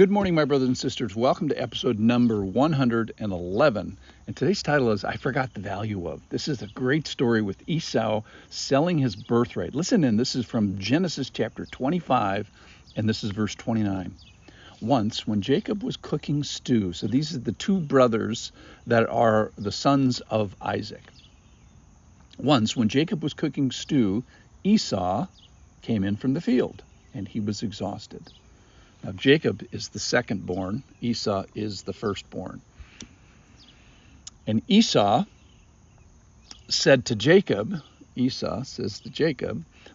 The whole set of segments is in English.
Good morning, my brothers and sisters. Welcome to episode number 111. And today's title is I Forgot the Value of. This is a great story with Esau selling his birthright. Listen in. This is from Genesis chapter 25, and this is verse 29. Once, when Jacob was cooking stew, so these are the two brothers that are the sons of Isaac. Once, when Jacob was cooking stew, Esau came in from the field, and he was exhausted. Now, Jacob is the second-born. Esau is the firstborn. And Esau says to Jacob,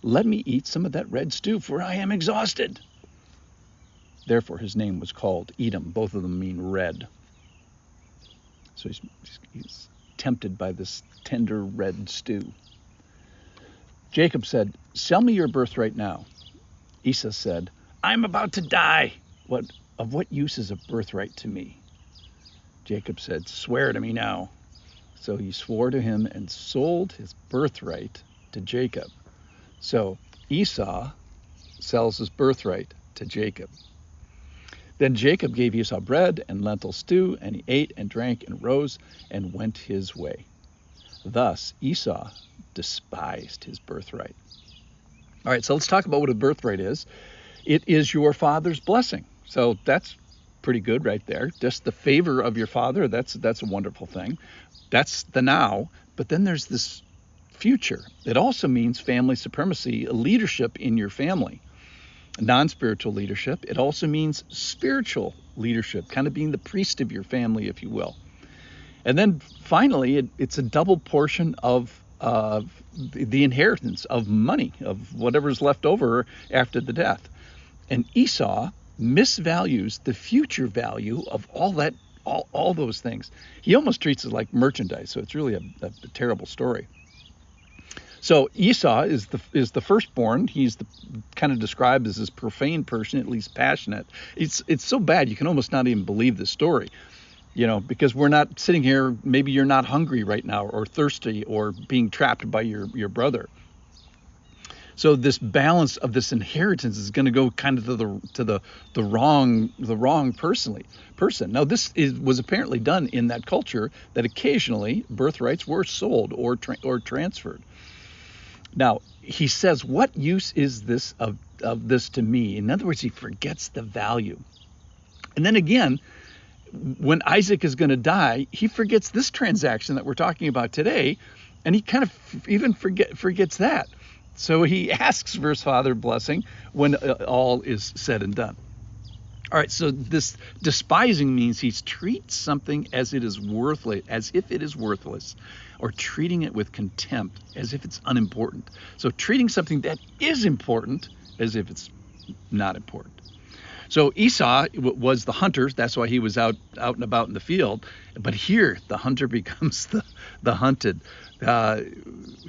let me eat some of that red stew, for I am exhausted. Therefore, his name was called Edom. Both of them mean red. So he's tempted by this tender red stew. Jacob said, sell me your birthright now. Esau said, I'm about to die. Of what use is a birthright to me? Jacob said, swear to me now. So he swore to him and sold his birthright to Jacob. So Esau sells his birthright to Jacob. Then Jacob gave Esau bread and lentil stew, and he ate and drank and rose and went his way. Thus Esau despised his birthright. All right, so let's talk about what a birthright is. It is your father's blessing. So that's pretty good right there. Just the favor of your father, that's a wonderful thing. That's the now. But then there's this future. It also means family supremacy, leadership in your family. Non-spiritual leadership. It also means spiritual leadership, kind of being the priest of your family, if you will. And then finally, it's a double portion of the inheritance of money, of whatever's left over after the death. And Esau misvalues the future value of all those things. He almost treats it like merchandise, so it's really a terrible story. So Esau is the firstborn. He's kind of described as this profane person, at least passionate. It's so bad you can almost not even believe this story, because we're not sitting here. Maybe you're not hungry right now, or thirsty, or being trapped by your brother. So this balance of this inheritance is going to go kind of to the wrong person. Now this was apparently done in that culture, that occasionally birthrights were sold or transferred. Now he says, what use is this of this to me? In other words, he forgets the value. And then again, when Isaac is going to die, he forgets this transaction that we're talking about today, and he kind of even forgets that. So he asks for his father's blessing when all is said and done. All right, so this despising means he treats something as if it is worthless, or treating it with contempt as if it's unimportant. So treating something that is important as if it's not important. So Esau was the hunter. That's why he was out and about in the field. But here, the hunter becomes the hunted.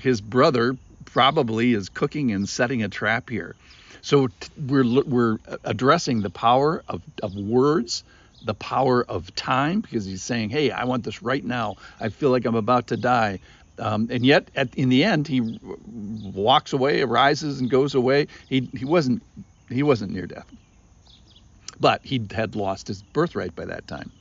His brother probably is cooking and setting a trap here. So we're addressing the power of words, the power of time, because he's saying, hey, I want this right now. I feel like I'm about to die. And yet in the end, he walks away, arises and goes away. He wasn't near death, but he had lost his birthright by that time.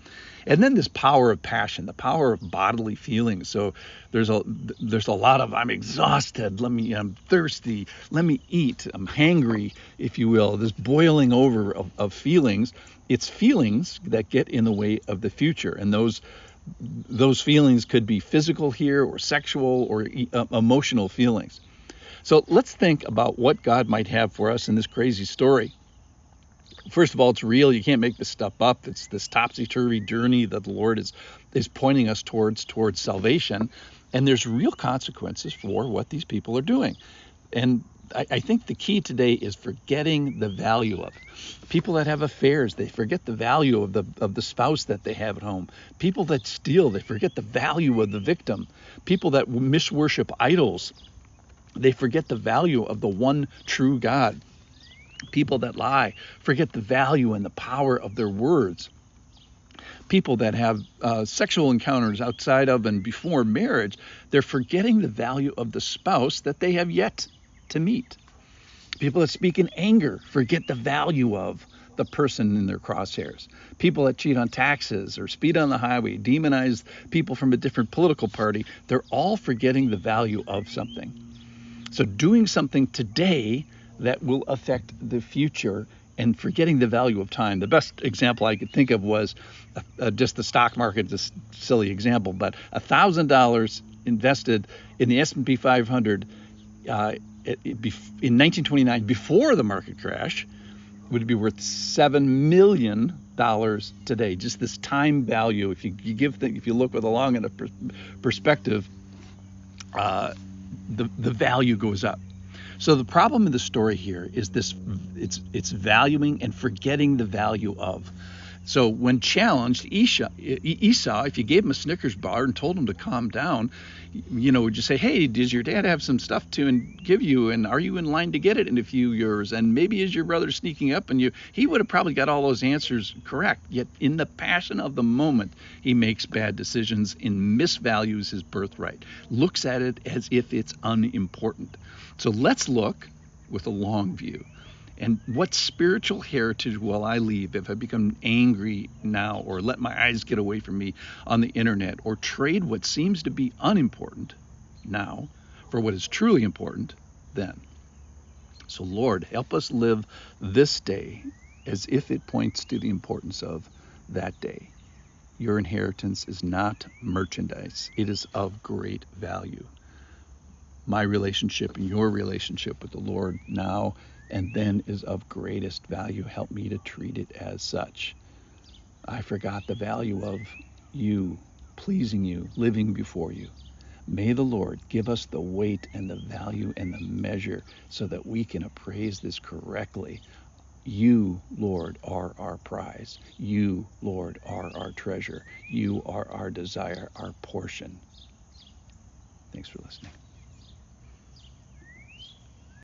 And then this power of passion, the power of bodily feelings. So there's a lot of, I'm exhausted, I'm thirsty, let me eat, I'm hangry, if you will. This boiling over of feelings. It's feelings that get in the way of the future. And those feelings could be physical here, or sexual, or emotional feelings. So let's think about what God might have for us in this crazy story. First of all, it's real. You can't make this stuff up. It's this topsy-turvy journey that the Lord is pointing us towards salvation. And there's real consequences for what these people are doing. And I think the key today is forgetting the value of it. People that have affairs, they forget the value of the spouse that they have at home. People that steal, they forget the value of the victim. People that misworship idols, they forget the value of the one true God. People that lie forget the value and the power of their words. People that have sexual encounters outside of and before marriage, they're forgetting the value of the spouse that they have yet to meet. People that speak in anger forget the value of the person in their crosshairs. People that cheat on taxes or speed on the highway, demonize people from a different political party, they're all forgetting the value of something. So doing something today that will affect the future and forgetting the value of time. The best example I could think of was just the stock market, this silly example, but $1,000 invested in the S&P 500 in 1929 before the market crash would be worth $7 million today. Just this time value, if you look with a long enough perspective, the value goes up. So the problem in the story here is this: it's valuing and forgetting the value of. So when challenged, Esau, if you gave him a Snickers bar and told him to calm down, would you say, hey, does your dad have some stuff to give you, and are you in line to get it in a few years? And maybe is your brother sneaking up on you? He would have probably got all those answers correct. Yet in the passion of the moment, he makes bad decisions and misvalues his birthright, looks at it as if it's unimportant. So let's look with a long view. And what spiritual heritage will I leave if I become angry now, or let my eyes get away from me on the internet, or trade what seems to be unimportant now for what is truly important then? So Lord, help us live this day as if it points to the importance of that day. Your inheritance is not merchandise. It is of great value. My relationship and your relationship with the Lord now and then is of greatest value. Help me to treat it as such. I forgot the value of you, pleasing you, living before you. May the Lord give us the weight and the value and the measure so that we can appraise this correctly. You, Lord, are our prize. You, Lord, are our treasure. You are our desire, our portion. Thanks for listening.